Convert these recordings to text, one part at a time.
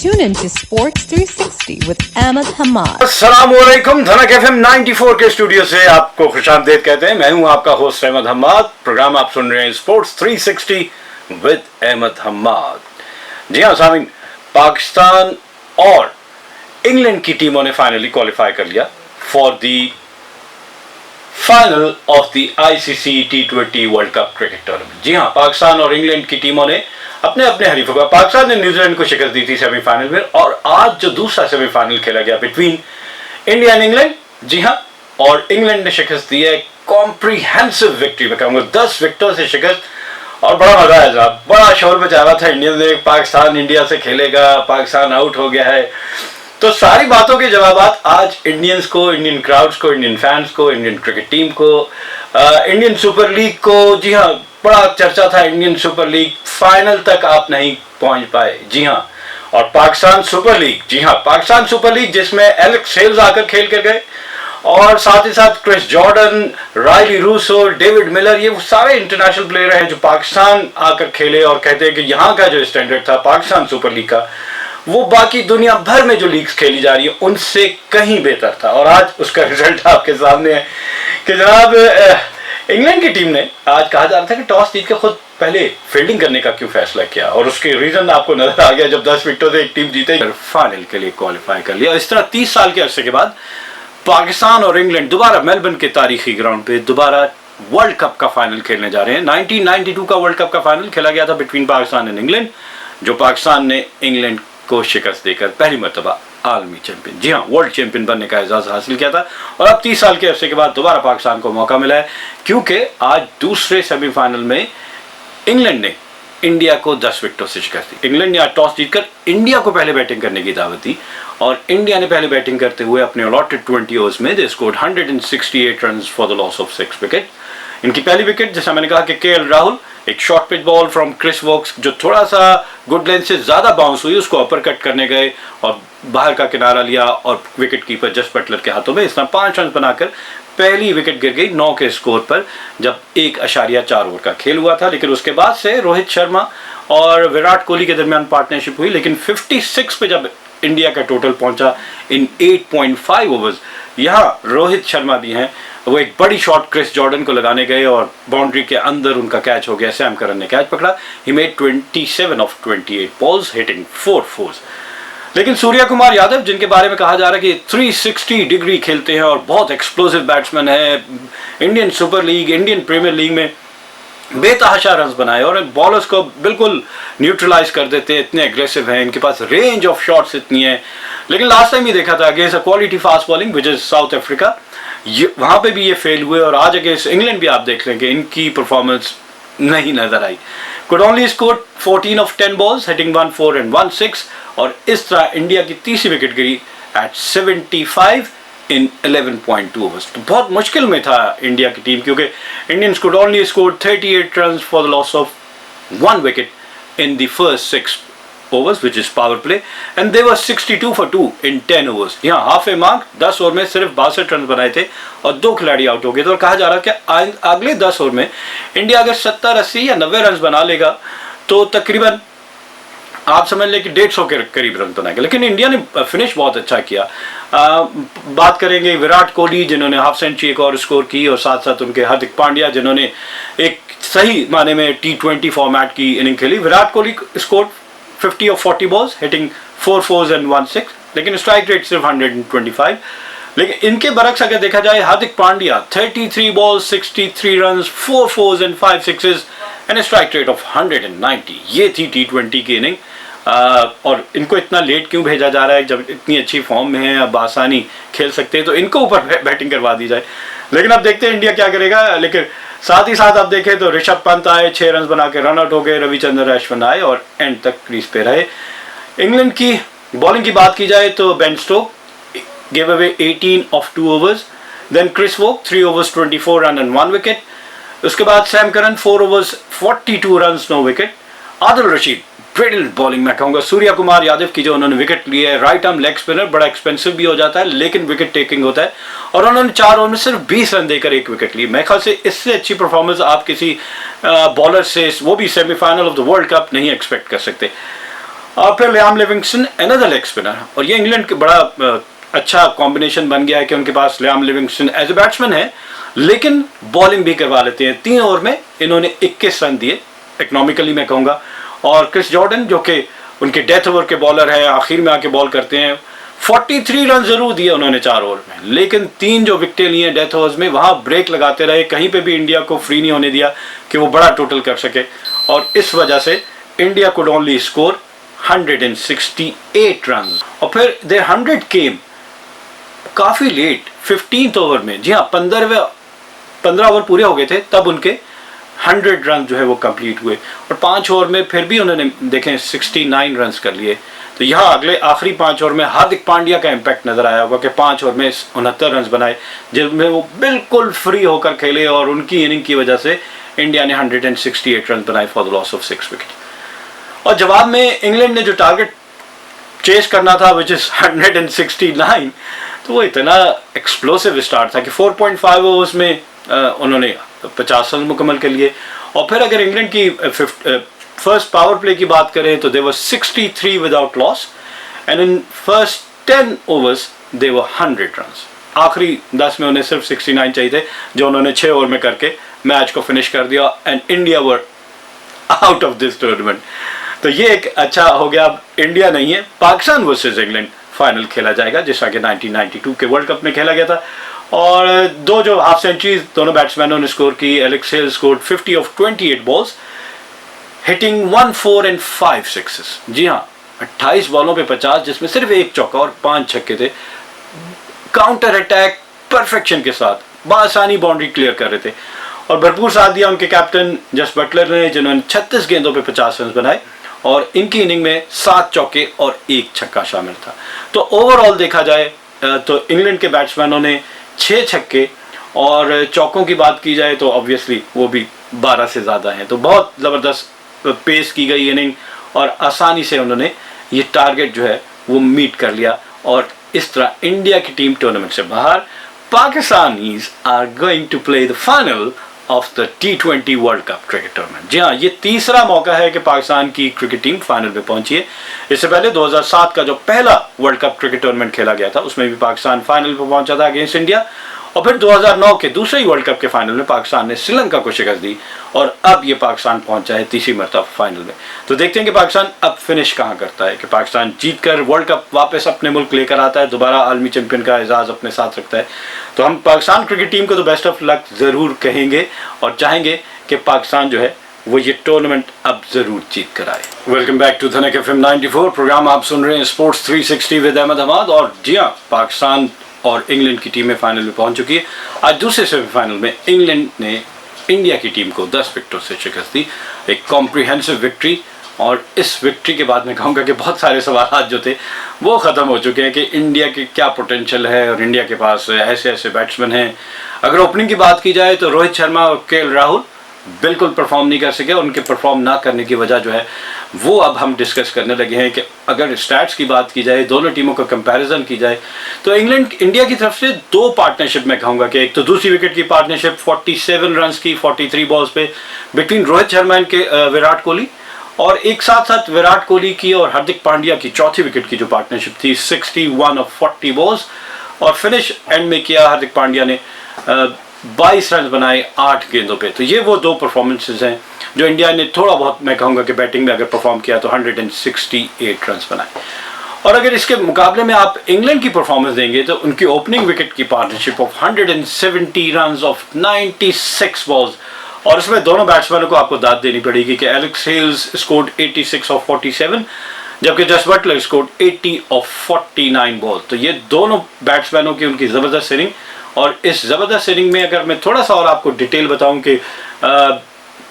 Tune in to Sports 360 with Ahmed Hamad. अस्सलामुअलैकुम। धनक FM 94 के स्टूडियो से आपको खुशामदीद कहते हैं। मैं हूं आपका होस्ट अहमद हम्माद। प्रोग्राम आप सुन रहे हैं स्पोर्ट्स 360 विद अहमद हम्माद। जी हां सामीन, पाकिस्तान और इंग्लैंड की टीमों ने फाइनली क्वालिफाई कर लिया for the final of the ICC T20 world cup cricket tournament. जी हां, पाकिस्तान और इंग्लैंड की टीमों ने अपने अपने हरीफों का, पाकिस्तान ने न्यूजीलैंड को शिकस्त दी थी सेमीफाइनल में, और आज जो दूसरा सेमीफाइनल खेला गया बिटवीन इंडिया एंड इंग्लैंड, जी हां, और इंग्लैंड ने शिकस्त दी है कॉम्प्रिहेंसिव विक्ट्री, मैं कहूंगा 10 विकेटों से शिकस्त। और बड़ा मजा आया साहब, बड़ा शोर मचा रहा था इंडिया ने, पाकिस्तान इंडिया से खेलेगा, पाकिस्तान आउट हो गया है। तो सारी बातों के जवाब आज इंडियंस को, इंडियन क्राउड्स को, इंडियन फैंस को, इंडियन क्रिकेट टीम को, इंडियन सुपर लीग को। जी हाँ, बड़ा चर्चा था इंडियन सुपर लीग, फाइनल तक आप नहीं पहुंच पाए। जी हाँ, और पाकिस्तान सुपर लीग, जी हाँ, पाकिस्तान सुपर लीग जिसमें एलेक्स हेल्स आकर खेल कर गए, और साथ ही साथ Chris Jordan, Rilee Rossouw, David Miller, ये सारे इंटरनेशनल प्लेयर हैं जो पाकिस्तान आकर खेले और कहते हैं कि यहाँ का जो स्टैंडर्ड था पाकिस्तान सुपर लीग का, वो बाकी दुनिया भर में जो लीग्स खेली जा रही है उनसे कहीं बेहतर था। और आज उसका रिजल्ट आपके सामने है कि जनाब इंग्लैंड की टीम ने, आज कहा जा रहा था कि टॉस जीत के खुद पहले फील्डिंग करने का क्यों फैसला किया, और उसके रीजन आपको नजर आ गया जब 10 विकेटों से एक टीम जीते, फाइनल के लिए क्वालिफाई कर लिया। इस तरह 30 साल के अरसे के बाद पाकिस्तान और इंग्लैंड दोबारा मेलबर्न के तारीखी ग्राउंड पे दोबारा वर्ल्ड कप का फाइनल खेलने जा रहे हैं। 1992 का वर्ल्ड कप का फाइनल खेला गया था बिटवीन पाकिस्तान एंड इंग्लैंड, जो पाकिस्तान ने इंग्लैंड को शिकस्त देकर पहली मर्तबा आलमी चैंपियन, जी हाँ, वर्ल्ड चैंपियन बनने का एजाज हासिल किया था। और अब 30 साल के अरसे के बाद दोबारा पाकिस्तान को मौका मिला है, क्योंकि आज दूसरे सेमीफाइनल में इंग्लैंड ने इंडिया को 10 विकेटों से शिकस्त दी। इंग्लैंड ने आज टॉस जीतकर इंडिया को पहले बैटिंग करने की दावत दी, और इंडिया ने पहले बैटिंग करते हुए अपने अलॉटेड 20 ओवर्स में they scored 168 run for the loss of 6 wicket. इनकी पहली विकेट, जैसा मैंने कहा कि केएल राहुल, एक short pitch ball from Chris Woakes जो थोड़ा सा गुड लेंथ से ज्यादा बाउंस हुई, उसको अपर कट करने गए और बाहर का किनारा लिया, और विकेट कीपर जस बटलर के हाथों में इस तरह 5 रन बनाकर पहली विकेट गिर गई 9 के स्कोर पर, जब 1.4 ओवर का खेल हुआ था। लेकिन उसके बाद से रोहित शर्मा और विराट कोहली के दरमियान पार्टनरशिप हुई, लेकिन 56 पे जब इंडिया का टोटल पहुंचा इन 8.5 ओवर्स, यहाँ रोहित शर्मा भी हैं, वो एक बड़ी शॉट क्रिस जॉर्डन को लगाने गए और बाउंड्री के अंदर उनका कैच हो गया, सैम करन ने कैच पकड़ा। He made 27 of 28 balls hitting 4 fours. लेकिन सूर्या कुमार यादव, जिनके बारे में कहा जा रहा है कि 360 डिग्री खेलते हैं और बहुत एक्सप्लोसिव बैट्समैन है, Indian super league, Indian premier league में बेतहाशा रन बनाए और बॉलर्स को बिल्कुल न्यूट्रलाइज कर देते हैं, इतने एग्रेसिव हैं, इनके पास रेंज ऑफ शॉट्स इतनी है। लेकिन लास्ट टाइम ही देखा था against a quality fast bowling which is south Africa, वहां पे भी ये फेल हुए, और आज अगेंस्ट इंग्लैंड भी आप देख लेंगे इनकी परफॉर्मेंस नहीं नजर आई। Could only score 14 of 10 balls hitting 1 4 and 1 6, और इस तरह इंडिया की तीसरी विकेट गिरी एट 75 इन 11.2 ओवर्स। तो बहुत मुश्किल में था इंडिया की टीम, क्योंकि Indians could only score 38 run for the loss of 1 wicket in the first 6 overs which is power play, and they were 62 for 2 in 10 overs। यहाँ हाफ ए mark 10 over में सिर्फ 62 रन बनाए थे और 2 खिलाड़ी आउट हो गए थे। और कहा जा रहा है कि अगले 10 ओवर में इंडिया अगर 70, 80 या 90 रन बना लेगा तो तकरीबन आप समझ लें कि 150 के करीब रन बनाएगा। लेकिन इंडिया ने फिनिश बहुत अच्छा किया। बात करेंगे विराट कोहली, जिन्होंने हाफ सेंचुरी एक और स्कोर की, और साथ साथ उनके हार्दिक पांड्या, जिन्होंने एक सही माने में T20 फॉर्मेट की इनिंग खेली। Virat Kohli score 50 of 40 balls hitting 4 fours and 1 6, लेकिन स्ट्राइक रेट सिर्फ 125। लेकिन इनके बरक्स अगर देखा जाए, Hardik Pandya 33 balls 63 runs 4 fours and 5 sixes and strike rate of 190। ये थी T20 की इनिंग। और इनको इतना लेट क्यों भेजा जा रहा है जब इतनी अच्छी फॉर्म में है, अब आसानी खेल सकते हैं, तो इनको ऊपर बैटिंग करवा दी जाए। लेकिन अब देखते हैं इंडिया क्या करेगा। लेकिन साथ ही साथ आप देखें तो ऋषभ पंत आए, 6 रन बना के रन आउट हो गए, रविचंद्रन अश्विन आए और एंड तक क्रीज पे रहे। इंग्लैंड की बॉलिंग की बात की जाए तो Ben Stokes gave away 18 of 2 overs, then Chris Woakes 3 overs 24 run and 1 wicket. उसके बाद Sam Curran 4 overs 42 run 9 wicket. Adil Rashid brilliant bowling, मैं कहूँगा। सूर्या कुमार यादव की जो उन्होंने विकेट ली है, राइट आर्म लेग स्पिनर, बड़ा एक्सपेंसिव भी हो जाता है लेकिन विकेट टेकिंग होता है, और उन्होंने 4 ओवर में सिर्फ 20 रन देकर 1 विकेट ली। मेरे ख्याल से इससे अच्छी परफॉर्मेंस आप किसी बॉलर से, वो भी semifinal of the world cup, नहीं एक्सपेक्ट कर सकते। और फिर Liam Livingstone another leg spinner, और ये इंग्लैंड के बड़ा अच्छा कॉम्बिनेशन बन गया है कि उनके पास Liam Livingstone as a batsman है लेकिन बॉलिंग भी करवा लेते हैं। 3 ओवर में इन्होंने 21 रन दिए इकोनॉमिकली मैं कहूँगा, और क्रिस जॉर्डन जो कि उनके डेथ ओवर के बॉलर हैं, आखिर में आके बॉल करते हैं, 43 रन जरूर दिए उन्होंने 4 ओवर में, लेकिन 3 जो विकेटें लिए डेथ ओवर्स में वहाँ ब्रेक लगाते रहे, कहीं पे भी इंडिया को फ्री नहीं होने दिया कि वो बड़ा टोटल कर सके, और इस वजह से India could only score 168 run. और फिर देयर 100 केम काफ़ी लेट 15th ओवर में, जी हाँ 15 ओवर पूरे हो गए थे तब उनके 100 रन जो है वो कंप्लीट हुए, और 5 ओवर में फिर भी उन्होंने देखें 69 रन कर लिए। तो यहाँ अगले आखिरी 5 ओवर में हार्दिक पांड्या का इम्पैक्ट नजर आया होगा कि 5 ओवर में 69 रन बनाए जिसमें वो बिल्कुल फ्री होकर खेले, और उनकी इनिंग की वजह से इंडिया ने 168 रन बनाए for the loss of 6 wicket. और जवाब में इंग्लैंड ने जो टारगेट चेस करना था विच इज 169, तो वो इतना एक्सप्लोसिव स्टार्ट था कि 4.5 ओवर्स में उन्होंने 50 रन मुकम्मल कर लिए। और फिर अगर इंग्लैंड की फर्स्ट पावर प्ले की बात करें तो दे वर 63 without loss, and in first 10 overs they were 100 run. आखिरी 10 में उन्हें सिर्फ 69 चाहिए थे जो उन्होंने 6 ओवर में करके मैच को फिनिश कर दिया, and India were out of this tournament. तो ये एक अच्छा हो गया। अब इंडिया नहीं है, पाकिस्तान वर्सेस इंग्लैंड फाइनल खेला जाएगा जिस आगे 1992 के वर्ल्ड कप में खेला गया था, और 2 जो हाफ सेंचुरीज दोनों बैट्समैनों ने स्कोर की। Alex Hale scored 50 of 28 balls hitting 1 4 and 5 sixes. जी हाँ 28 बॉलों पे 50, जिसमें सिर्फ 1 चौका और 5 छक्के थे। काउंटर अटैक परफेक्शन के साथ बआसानी बाउंड्री क्लियर कर रहे थे, और भरपूर साथ दिया उनके कैप्टन जस बटलर ने जिन्होंने 36 गेंदों पे 50 रन बनाए, और इनकी इनिंग में 7 चौके और 1 छक्का शामिल था। तो ओवरऑल देखा जाए तो इंग्लैंड के बैट्समैनों ने 6 छक्के, और चौकों की बात की जाए तो ऑब्वियसली वो भी 12 से ज़्यादा हैं। तो बहुत ज़बरदस्त पेस की गई इनिंग, और आसानी से उन्होंने ये टारगेट जो है वो मीट कर लिया, और इस तरह इंडिया की टीम टूर्नामेंट से बाहर। Pakistanis are going to play the final of the T20 world cup cricket tournament. जी हाँ, ये तीसरा मौका है कि पाकिस्तान की क्रिकेट टीम फाइनल में पहुंची है। इससे पहले 2007 का जो पहला वर्ल्ड कप क्रिकेट टूर्नामेंट खेला गया था उसमें भी पाकिस्तान फाइनल में पहुंचा था अगेंस्ट इंडिया, और फिर 2009 के दूसरे वर्ल्ड कप के फाइनल में पाकिस्तान ने श्रीलंका को शिकस्त दी, और अब ये पाकिस्तान पहुंचा है तीसरी मरतबा फाइनल में। तो देखते हैं कि पाकिस्तान अब फिनिश कहाँ करता है, कि पाकिस्तान जीतकर वर्ल्ड कप वापस अपने मुल्क लेकर आता है, दोबारा आलमी चैंपियन का एजाज़ अपने साथ रखता है। तो हम पाकिस्तान क्रिकेट टीम को तो बेस्ट ऑफ लक ज़रूर कहेंगे, और चाहेंगे कि पाकिस्तान जो है वो ये टूर्नामेंट अब जरूर जीत कर आए। वेलकम बैक टू धनक FM 94 प्रोग्राम आप सुन रहे हैं स्पोर्ट्स 360 विद अहमद हमाद। और जी हाँ, पाकिस्तान और इंग्लैंड की टीमें फाइनल में पहुंच चुकी है। आज दूसरे सेमीफाइनल में इंग्लैंड ने इंडिया की टीम को 10 विकेटों से शिकस्त दी, एक कॉम्प्रिहेंसिव विक्ट्री। और इस विक्ट्री के बाद मैं कहूँगा कि बहुत सारे सवाल जो थे वो ख़त्म हो चुके हैं कि इंडिया की क्या पोटेंशियल है, और इंडिया के पास ऐसे ऐसे बैट्समैन हैं। अगर ओपनिंग की बात की जाए तो रोहित शर्मा और KL राहुल बिल्कुल परफॉर्म नहीं कर सके। उनके परफॉर्म ना करने की वजह जो है वो अब हम डिस्कस करने लगे हैं कि अगर स्टैट्स की बात की जाए, दोनों टीमों का कंपैरिजन की जाए, तो इंडिया की तरफ से 2 पार्टनरशिप मैं कहूँगा कि एक तो दूसरी विकेट की पार्टनरशिप 47 रन की 43 बॉल्स पे बिटवीन रोहित शर्मा के विराट कोहली, और एक साथ साथ विराट कोहली की और हार्दिक पांड्या की चौथी विकेट की जो पार्टनरशिप थी 61 ऑफ 40 बॉल्स, और फिनिश एंड में किया हार्दिक पांड्या ने 22 रन बनाए 8 गेंदों पे। तो ये वो 2 परफॉर्मेंसेज हैं जो इंडिया ने थोड़ा बहुत मैं कहूँगा कि बैटिंग में अगर परफॉर्म किया तो 168 रन बनाए। और अगर इसके मुकाबले में आप इंग्लैंड की परफॉर्मेंस देंगे तो उनकी ओपनिंग विकेट की partnership of 170 run of 96 balls, और इसमें दोनों बैट्समैनों को आपको दाद देनी पड़ेगी कि एलेक्स हेल्स स्कोर्ड 86 ऑफ 47, जबकि जस बटलर स्कोर्ड 80 ऑफ 49 बॉल। तो ये दोनों बैट्समैनों की उनकी ज़बरदस्त इनिंग, और इस ज़बरदस्त इनिंग में अगर मैं थोड़ा सा और आपको डिटेल बताऊं कि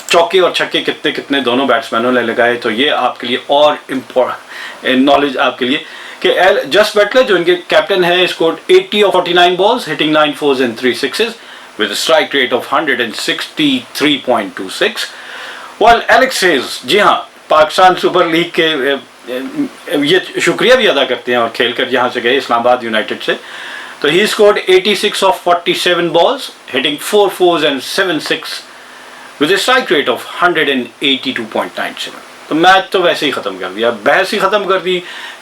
चौके और छक्के कितने कितने दोनों बैट्समैनों ने लगाए, तो ये आपके लिए और इम्पोर्टेंट नॉलेज आपके लिए कि जस बटलर जो इनके कैप्टन है scored 80 of 49 balls hitting 9 4s and 3 6s with a strike rate of 163.26, while Alex Hayes जी हाँ पाकिस्तान सुपर लीग के ये शुक्रिया भी अदा करते हैं और खेलकर यहाँ से गए इस्लामाबाद यूनाइटेड से। तो he scored 86 of 47 balls hitting 4 4s and 7 6 with a strike rate of 182.97। तो मैच तो वैसे ही ख़त्म कर दिया, बहस ही ख़त्म कर दी।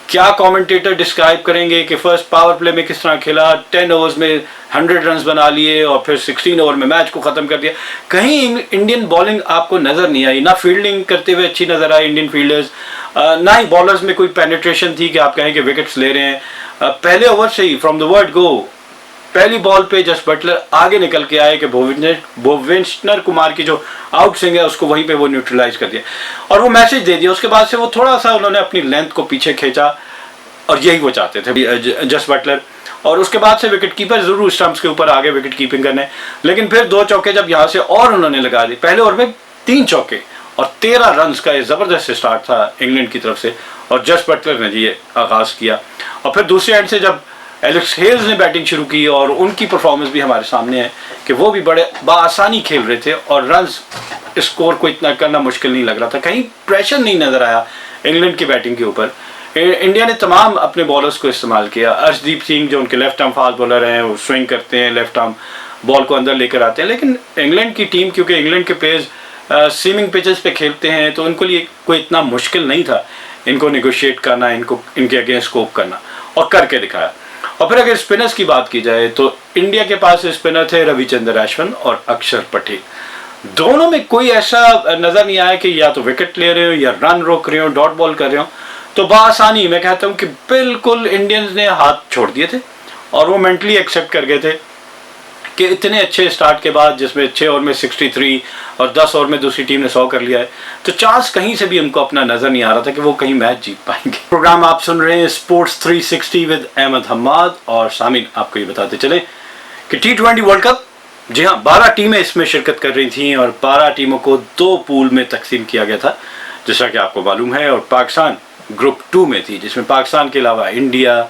क्या कमेंटेटर डिस्क्राइब करेंगे कि फर्स्ट पावर प्ले में किस तरह खेला, 10 ओवर्स में 100 रन बना लिए और फिर 16 ओवर में मैच को ख़त्म कर दिया। कहीं इंडियन बॉलिंग आपको नज़र नहीं आई, ना फील्डिंग करते हुए अच्छी नज़र आई इंडियन फील्डर्स, ना ही बॉलर्स में कोई पेनिट्रेशन थी कि आप कहें कि विकेट्स ले रहे हैं। पहले ओवर से ही फ्रॉम द वर्ड गो पहली बॉल पे जस्ट बटलर आगे निकल के आए कि भुवनेश्वर कुमार की जो आउट स्विंग है उसको वहीं पे वो न्यूट्रलाइज कर दिया और वो मैसेज दे दिया। उसके बाद से वो थोड़ा सा उन्होंने अपनी लेंथ को पीछे खींचा और यही वो चाहते थे जस्ट बटलर। और उसके बाद से विकेट कीपर जरूर स्टंप्स के ऊपर आगे विकेट कीपिंग करने, लेकिन फिर 2 चौके जब यहाँ से और उन्होंने लगा दी, पहले ओवर में 3 चौके और 13 रन का ये जबरदस्त स्टार्ट था इंग्लैंड की तरफ से और जस्ट बटलर ने ये आगाज किया। और फिर दूसरे एंड से जब एलेक्स हेल्स ने बैटिंग शुरू की और उनकी परफॉर्मेंस भी हमारे सामने है कि वो भी बड़े बासानी खेल रहे थे और रन्स स्कोर को इतना करना मुश्किल नहीं लग रहा था, कहीं प्रेशर नहीं नजर आया इंग्लैंड की बैटिंग के ऊपर। इंडिया ने तमाम अपने बॉलर्स को इस्तेमाल किया। अर्शदीप सिंह जो उनके लेफ्ट आर्म फास्ट बॉलर हैं वो स्विंग करते हैं, लेफ्ट आर्म बॉल को अंदर लेकर आते हैं, लेकिन इंग्लैंड की टीम क्योंकि इंग्लैंड के प्लेयर्स सीमिंग पिचेस पे खेलते हैं तो उनको लिए कोई इतना मुश्किल नहीं था इनको निगोशिएट करना, इनको इनके अगेंस्ट स्कोप करना, और करके दिखाया। और फिर अगर स्पिनर्स की बात की जाए तो इंडिया के पास स्पिनर थे रविचंद्रन अश्विन और अक्षर पटेल। दोनों में कोई ऐसा नजर नहीं आया कि या तो विकेट ले रहे हो या रन रोक रहे हो, डॉट बॉल कर रहे हो। तो बासानी मैं कहता हूं कि बिल्कुल इंडियंस ने हाथ छोड़ दिए थे और वो मेंटली एक्सेप्ट कर गए थे कि इतने अच्छे स्टार्ट के बाद जिसमें 6 ओवर में 63 और 10 ओवर में दूसरी टीम ने 100 कर लिया है, तो चांस कहीं से भी उनको अपना नजर नहीं आ रहा था कि वो कहीं मैच जीत पाएंगे। प्रोग्राम आप सुन रहे हैं स्पोर्ट्स 360 विद अहमद हम्माद और सामिन। आपको ये बताते चले कि T20 वर्ल्ड कप, जी हाँ, 12 टीमें इसमें शिरकत कर रही थी और 12 टीमों को 2 पूल में तकसीम किया गया था जैसा कि आपको मालूम है। और पाकिस्तान ग्रुप 2 में थी जिसमें पाकिस्तान के अलावा India,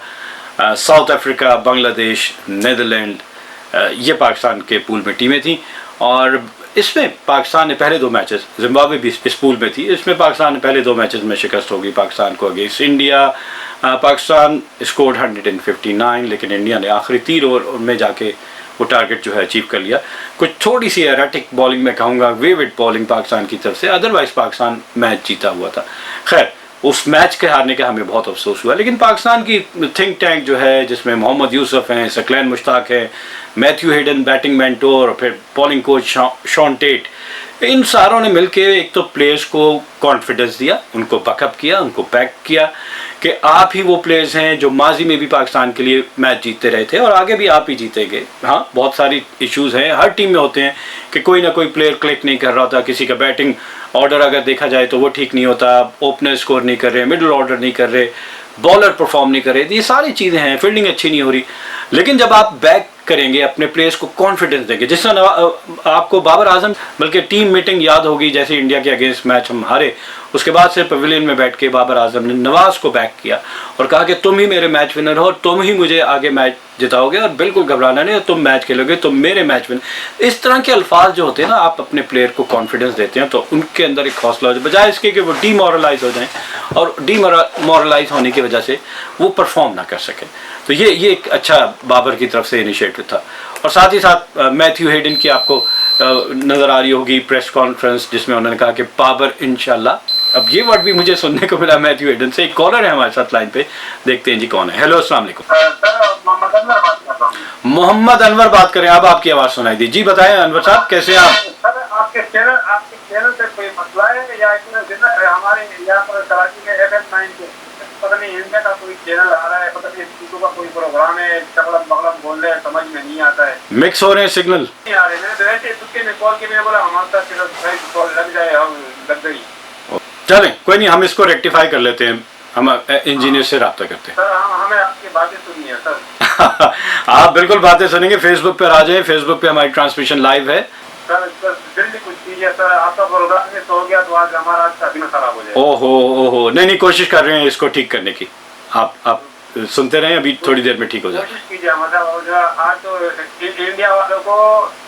South Africa, Bangladesh, Netherland, ये पाकिस्तान के पूल में टीमें थी। और इसमें पाकिस्तान ने पहले 2 मैचेस, जिम्बाब्वे भी इस पूल में थी, इसमें पाकिस्तान ने पहले 2 मैचेस में शिकस्त होगी पाकिस्तान को अगेंस्ट इंडिया। पाकिस्तान स्कोर्ड 159, लेकिन इंडिया ने आखिरी 3 ओवर में जाके वो टारगेट जो है अचीव कर लिया। कुछ थोड़ी सी एराटिक बॉलिंग में कहूँगा, वेविड बॉलिंग पाकिस्तान की तरफ से, अदरवाइज पाकिस्तान मैच जीता हुआ था। खैर उस मैच के हारने का हमें बहुत अफसोस हुआ, लेकिन पाकिस्तान की थिंक टैंक जो है जिसमें मोहम्मद यूसुफ हैं, सकलैन मुश्ताक है, मैथ्यू हेडन बैटिंग मेंटोर और फिर बॉलिंग कोच शॉन टेट, इन सारों ने मिलकर एक तो प्लेयर्स को कॉन्फिडेंस दिया, उनको बैकअप किया, उनको पैक किया कि आप ही वो प्लेयर्स हैं जो माजी में भी पाकिस्तान के लिए मैच जीतते रहे थे और आगे भी आप ही जीतेंगे। हाँ, बहुत सारी इश्यूज हैं, हर टीम में होते हैं कि कोई ना कोई प्लेयर क्लिक नहीं कर रहा था, किसी का बैटिंग ऑर्डर अगर देखा जाए तो वो ठीक नहीं होता, ओपनर स्कोर नहीं कर रहे, मिडिल ऑर्डर नहीं कर रहे, बॉलर परफॉर्म नहीं कर रहे, ये सारी चीज़ें हैं, फील्डिंग अच्छी नहीं हो रही। लेकिन जब आप बैक करेंगे, अपने प्लेयर्स को कॉन्फिडेंस देंगे, जिस तरह आपको बाबर आजम बल्कि टीम मीटिंग याद होगी, जैसे इंडिया के अगेंस्ट मैच हम हारे, उसके बाद से पवेलियन में बैठ के बाबर आजम ने नवाज को बैक किया और कहा कि तुम ही मेरे मैच विनर हो और तुम ही मुझे आगे मैच जिताओगे और बिल्कुल घबराना नहीं, और तुम मैच खेलोगे, तुम मेरे मैच विनर। इस तरह के अल्फाज जो होते हैं ना, आप अपने प्लेयर को कॉन्फिडेंस देते हैं तो उनके अंदर एक हौसला हो जाए, बजाय इसके कि वो डीमोरलाइज हो जाएं और डीमोरलाइज होने की वजह से वो परफॉर्म ना कर सकें। तो ये एक अच्छा बाबर की तरफ से इनिशिएटिव था। और साथ ही साथ मैथ्यू हेडन की आपको नज़र आ रही होगी प्रेस कॉन्फ्रेंस जिसमें उन्होंने कहा कि बाबर इंशाल्लाह, अब ये वर्ड भी मुझे सुनने को मिला मैथ्यू हेडन से। एक कॉलर है हमारे साथ लाइन पे, देखते हैं जी कौन है। हेलो, अस्सलाम वालेकुम। मोहम्मद अनवर बात करें, अब आपकी आवाज़ सुनाई दी। जी बताएं अनवर साहब, कैसे हैं आप? आपके चैनल पे कोई मसला है या हमारे यहाँ पर कराची में FM9 पे पता नहीं इंडिया का कोई चैनल आ रहा है, पता नहीं चीजों का कोई प्रोग्राम है, चकलम बगलम बोल रहे हैं, समझ में नहीं आता है, मिक्स हो रहे हैं सिग्नल नहीं आ रहे। मैंने वैसे तुक्के में कॉल किया, मैंने बोला हमारे साथ कॉल लग जाए, हम लग गई। चलें कोई नहीं, हम इसको रेक्टिफाई कर लेते हैं, हम इंजीनियर से रब्ता करते हैं। सर हमें आपकी बातें सुननी है सर। आप बिल्कुल बातें सुनेंगे, फेसबुक पर आ जाए, फेसबुक पे हमारी ट्रांसमिशन लाइव है। सर जल्दी कुछ कीजिए सर, आपका प्रोग्राम मिस हो गया तो आज हमारा आज का दिन खराब हो जाएगा। ओहो, नहीं कोशिश कर रहे हैं इसको ठीक करने की, आप सुनते रहें, अभी थोड़ी देर में ठीक हो जाए। कोशिश कीजिए, मतलब आज तो इंडिया वालों को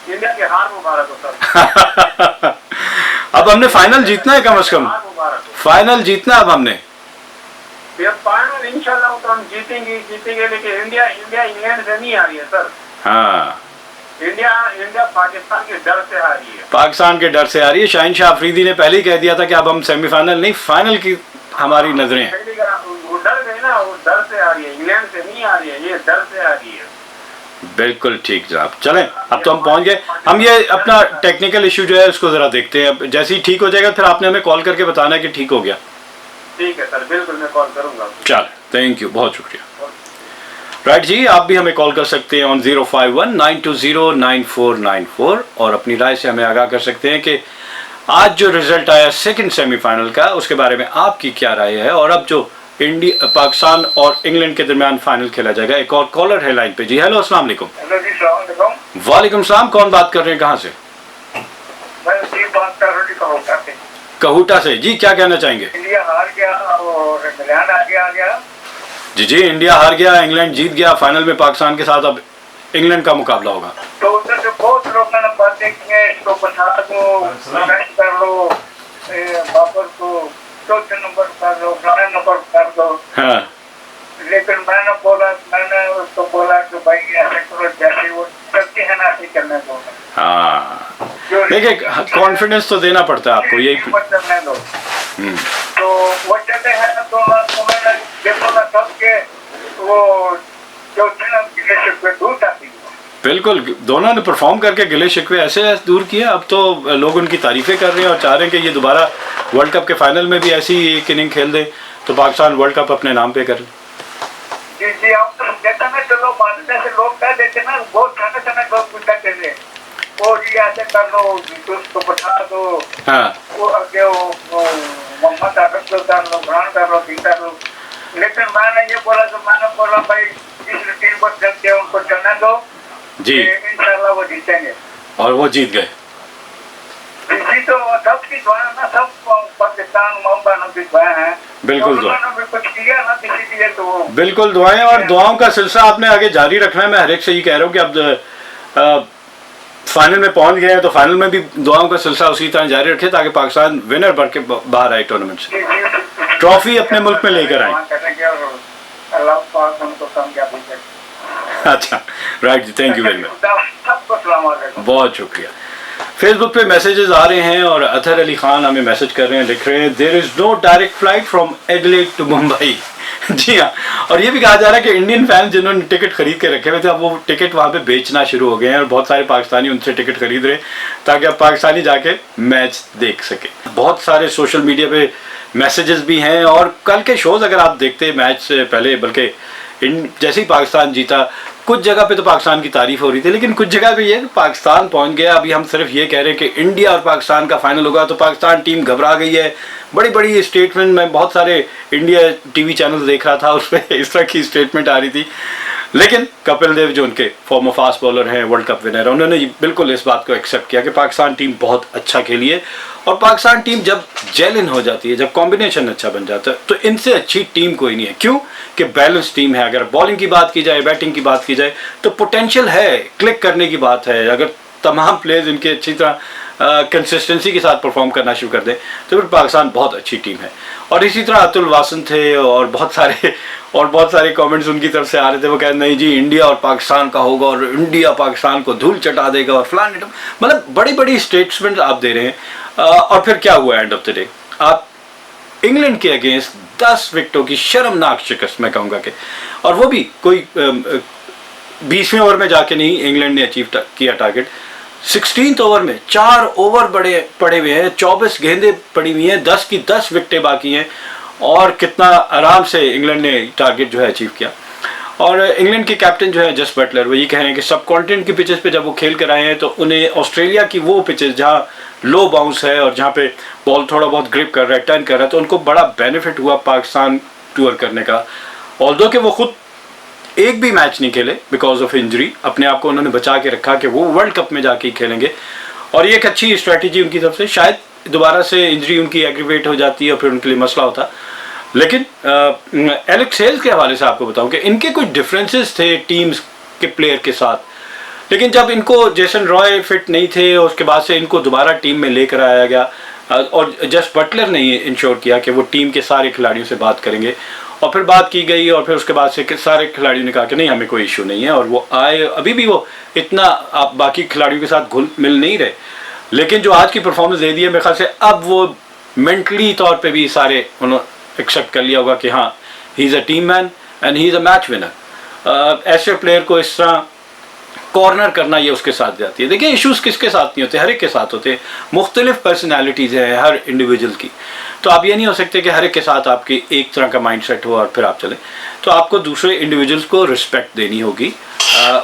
इंडिया के हार मुबारक हो सर। अब हमने फाइनल जीतना है, कम से कम फाइनल जीतना अब हमने। फाइनल इंशाल्लाह तो हम जीतेंगे, लेकिन इंडिया इंग्लैंड से नहीं आ रही है सर। हाँ इंडिया पाकिस्तान के डर से हारी है। पाकिस्तान के डर से आ रही है। शाहीन शाह अफरीदी ने पहले ही कह दिया था कि अब हम सेमीफाइनल नहीं, फाइनल की हमारी नजरें हैं। वो डर गई ना, वो डर से आ रही है, इंग्लैंड से नहीं आ रही है, ये डर से आ रही है। बिल्कुल ठीक जनाब। चलें, अब तो हम पहुंच गए। हम ये अपना टेक्निकल इशू जो है उसको जरा देखते हैं। अब जैसे ही ठीक हो जाएगा फिर आपने हमें कॉल करके बताना है कि ठीक हो गया। ठीक है सर, बिल्कुल मैं कॉल करूंगा। चल, थैंक यू, बहुत शुक्रिया। राइट जी, आप भी हमें कॉल कर सकते हैं ऑन 051-920-9494 और अपनी राय से हमें आगाह कर सकते हैं कि आज जो रिजल्ट आया सेकंड सेमीफाइनल का उसके बारे में आपकी क्या राय है। और अब जो पाकिस्तान और इंग्लैंड के दरमियान फाइनल खेला जाएगा। एक और कॉलर है लाइन पे। जी हेलो, अस्सलाम वालेकुम। हेलो जी, सलाम वालेकुम। वालेकुम सलाम। कौन बात कर रहे हैं, कहाँ से? मैं जी बात कर रही हूँ कहूटा से। जी क्या कहना चाहेंगे? इंडिया हार गया और इंग्लैंड आगे आ गया। जी, इंडिया हार गया, इंग्लैंड जीत गया। फाइनल में पाकिस्तान के साथ अब इंग्लैंड का मुकाबला होगा। तो उधर से बहुत लोगों ने बातें की हैं, इसको बचा दो, रेस्ट कर लो, बाबर को चौथे नंबर कर दो, 11 नंबर कर दो। हाँ। लेकिन मैंने उसको बोला कि भाई ऐसे करो जैसे वो करते हैं ना, ऐसे करने दो। हाँ, देखिए कॉन्फिडेंस तो देना पड़ता है आपको, यही। करने दो। तो वो चलते हैं ना, तो उन्होंने देखो ना सबके वो जो थे ना गिले दूर जाती है। बिल्कुल, दोनों ने परफॉर्म करके गिले शिकवे ऐसे दूर किए। अब तो लोग उनकी तारीफें कर रहे हैं और चाह रहे हैं कि ये दोबारा वर्ल्ड कप के फाइनल में भी ऐसी एक इनिंग खेल दे तो पाकिस्तान वर्ल्ड कप अपने नाम पे कर ले। जी आप तो देखा ना, चलो बात ऐसे लोग कह देते ना, बहुत समय लोग पूछा थे वो जी ऐसे कर लो, उसको बता दो। हाँ। वो आगे वो मोहम्मद आदम को कर लो, ब्रांड कर लो, कर लो। लेकिन मैंने ये बोला तो मैंने बोला भाई जिस टीम को चलते हैं उनको चलने दो जी, इंशाल्लाह वो जीतेंगे। और वो जीत गए। इसी तो सबकी दुआ ना, सब पाकिस्तान मोहम्मद की दुआ है। बिल्कुल दुआ। उन्होंने कुछ किया ना किसी के लिए तो बिल्कुल दुआएं, और दुआओं का सिलसिला आपने आगे जारी रखना है। मैं हर एक से ये कह रहा हूँ कि अब फाइनल में पहुंच गए हैं तो फाइनल में भी दुआओं का सिलसिला उसी तरह जारी रखे ताकि पाकिस्तान विनर बन के बाहर आए टूर्नामेंट से, ट्रॉफी अपने मुल्क में लेकर आए। अच्छा, राइट जी, थैंक यू वेरी मच, बहुत शुक्रिया। फेसबुक पे मैसेजेस आ रहे हैं और अतहर अली खान हमें मैसेज कर रहे हैं, लिख रहे हैं there is no direct flight from Adelaide to Mumbai. जी हाँ, और ये भी कहा जा रहा है कि इंडियन फैंस जिन्होंने टिकट खरीद के रखे हुए थे अब वो टिकट वहाँ पे बेचना शुरू हो गए हैं और बहुत सारे पाकिस्तानी उनसे टिकट खरीद रहे हैं ताकि अब पाकिस्तानी जाके मैच देख सके। बहुत सारे सोशल मीडिया पे मैसेजेस भी हैं और कल के शोज अगर आप देखते मैच से पहले, बल्कि जैसे ही पाकिस्तान जीता कुछ जगह पे तो पाकिस्तान की तारीफ हो रही थी, लेकिन कुछ जगह पे ये पाकिस्तान पहुंच गया। अभी हम सिर्फ ये कह रहे हैं कि इंडिया और पाकिस्तान का फाइनल होगा तो पाकिस्तान टीम घबरा गई है। बड़ी बड़ी स्टेटमेंट, मैं बहुत सारे इंडिया टीवी चैनल देख रहा था, उस पर इस तरह की स्टेटमेंट आ रही थी। लेकिन कपिल देव जो उनके फॉर्मर फास्ट बॉलर हैं, वर्ल्ड कप विनर है, उन्होंने बिल्कुल इस बात को एक्सेप्ट किया कि पाकिस्तान टीम बहुत अच्छा खेली है। और पाकिस्तान टीम जब जेल इन हो जाती है, जब कॉम्बिनेशन अच्छा बन जाता है तो इनसे अच्छी टीम कोई नहीं है। क्यों कि बैलेंस टीम है। अगर बॉलिंग की बात की जाए, बैटिंग की बात की जाए तो पोटेंशियल है, क्लिक करने की बात है। अगर तमाम प्लेयर्स इनके अच्छी तरह कंसिस्टेंसी के साथ परफॉर्म करना शुरू कर दें तो फिर पाकिस्तान बहुत अच्छी टीम है। और इसी तरह अतुल वासन थे और बहुत सारे कमेंट्स उनकी तरफ से आ रहे थे। वो कहते नहीं जी इंडिया और पाकिस्तान का होगा और इंडिया पाकिस्तान को धूल चटा देगा और फलान, मतलब बड़ी बड़ी स्टेटमेंट आप दे रहे हैं। और फिर क्या हुआ एंड ऑफ द डे, आप इंग्लैंड के अगेंस्ट 10 विकेटों की शर्मनाक शिकस्त मैं कहूँगा कि, और वो भी कोई 20वें ओवर में जाके नहीं इंग्लैंड ने अचीव किया टारगेट। 16th ओवर में 4 ओवर पड़े हुए हैं, 24 गेंदें पड़ी हुई हैं, 10 की 10 विकेटें बाकी हैं और कितना आराम से इंग्लैंड ने टारगेट जो है अचीव किया। और इंग्लैंड के कैप्टन जो है जस बटलर, वो ये कह रहे हैं कि सब कॉन्टिनेंट की पिचेस पे जब वो खेल कर आए हैं तो उन्हें ऑस्ट्रेलिया की वो पिचेस जहाँ लो बाउंस है और जहाँ पे बॉल थोड़ा बहुत ग्रिप कर रहा है, टर्न कर रहा है, तो उनको बड़ा बेनिफिट हुआ पाकिस्तान टूर करने का। ऑल्दो कि वो खुद एक भी मैच नहीं खेले बिकॉज ऑफ इंजरी, अपने आप को उन्होंने बचा के रखा कि वो वर्ल्ड कप में जाके ही खेलेंगे। और ये एक अच्छी स्ट्रैटेजी उनकी तरफ से, शायद दोबारा से इंजरी उनकी एग्रीवेट हो जाती है और फिर उनके लिए मसला होता। लेकिन एलेक्स हेल्स के हवाले से आपको बताऊं कि इनके कुछ डिफरेंसेस थे टीम्स के प्लेयर के साथ, लेकिन जब इनको जेसन रॉय फिट नहीं थे उसके बाद से इनको दोबारा टीम में लेकर आया गया और जस बटलर ने इंश्योर किया कि वो टीम के सारे खिलाड़ियों से बात करेंगे और फिर बात की गई और फिर उसके बाद से सारे खिलाड़ियों ने कहा कि नहीं हमें कोई इशू नहीं है, और वो आए। अभी भी वो इतना आप बाकी खिलाड़ियों के साथ घुल मिल नहीं रहे, लेकिन जो आज की परफॉर्मेंस दे दी है मेरे ख्याल से अब वो मेंटली तौर पे भी सारे उन्होंने एक्सेप्ट कर लिया होगा कि हाँ he is a team man and he is a match winner. ऐसे प्लेयर को इस तरह कॉर्नर करना ये उसके साथ जाती है। देखिए इश्यूज़ किसके साथ नहीं होते, हर एक के साथ होते हैं। मुख्तलिफ पर्सनैलिटीज़ है हर इंडिविजुअल की, तो आप ये नहीं हो सकते कि हर एक के साथ आपकी एक तरह का माइंड सेट हो और फिर आप चलें। तो आपको दूसरे इंडिविजुअल्स को रिस्पेक्ट देनी होगी,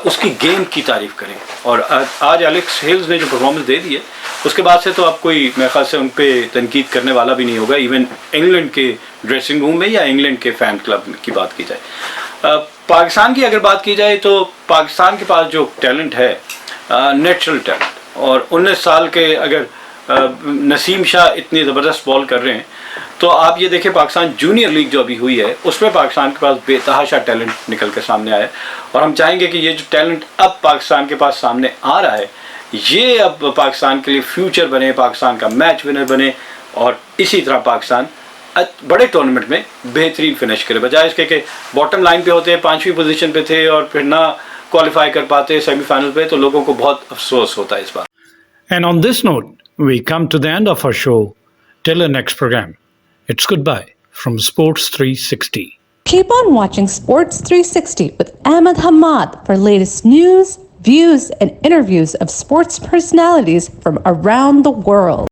उसकी गेम की तारीफ़ करें। और आज एलेक्स हेल्स ने जो परफॉर्मेंस दे दी है उसके बाद से तो आप कोई मेरे ख्याल से उन पर तनकीद करने वाला भी नहीं होगा, इवन इंग्लैंड के ड्रेसिंग रूम में या इंग्लैंड के फ़ैन क्लब की बात की जाए। पाकिस्तान की अगर बात की जाए तो पाकिस्तान के पास जो टैलेंट है नेचुरल टैलेंट, और 19 साल के अगर नसीम शाह इतनी ज़बरदस्त बॉल कर रहे हैं तो आप ये देखें पाकिस्तान जूनियर लीग जो अभी हुई है उसमें पाकिस्तान के पास बेतहाशा टैलेंट निकल कर सामने आया है। और हम चाहेंगे कि ये जो टैलेंट अब पाकिस्तान के पास सामने आ रहा है ये अब पाकिस्तान के लिए फ्यूचर बने, पाकिस्तान का मैच विनर बने, और इसी तरह पाकिस्तान बड़े टूर्नामेंट में बेहतरीन फिनिश करे, बजाय इसके कि बॉटम लाइन पे होते, 5वीं पोजीशन पे थे और फिर ना क्वालिफाई कर पाते सेमीफाइनल पे, तो लोगों को बहुत अफसोस होता है इस बात। And on this note, we come to the end of our show. Till the next program, it's goodbye from Sports 360. Keep on watching Sports 360 with Ahmed Hamad for latest news, views, and interviews of sports personalities from around the world.